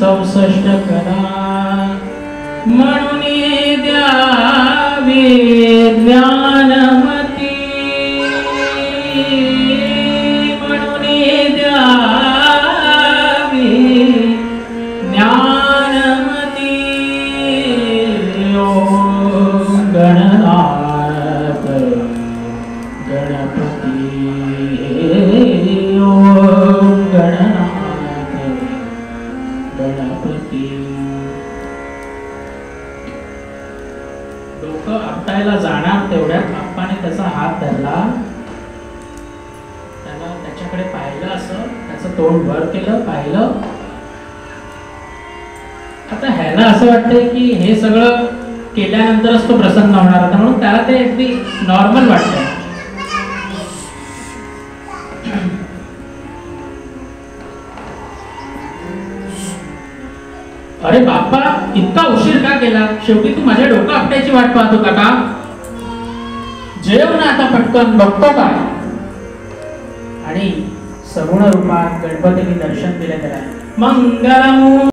64 करा म्हणून द्यावे ज्ञानमती, म्हणून द्यावे ज्ञानमती। ओम गणनाथ गणपती, ओम गणनाथ गणपती। डोकं आपटायला जाणार तेवढ्यात आप्पाने त्याचा हात धरला, त्याला त्याच्याकडे पाहिलं, असं त्याचं तोंड वर केलं, पाहिलं। आता ह्याला असं वाटतंय की हे सगळं केल्यानंतरच तो प्रसन्न होणार होता, म्हणून त्याला ते अगदी नॉर्मल वाटतंय। अरे बाप्पा, इतका उशीर का केला? शेवटी तू माझ्या डोकं आपटायची वाट पाहत होता का? जेव ना आता पटकन, बघतो काय? आणि सगुण रूपात गणपतीने दर्शन दिले त्याला। मंगलमूर्ती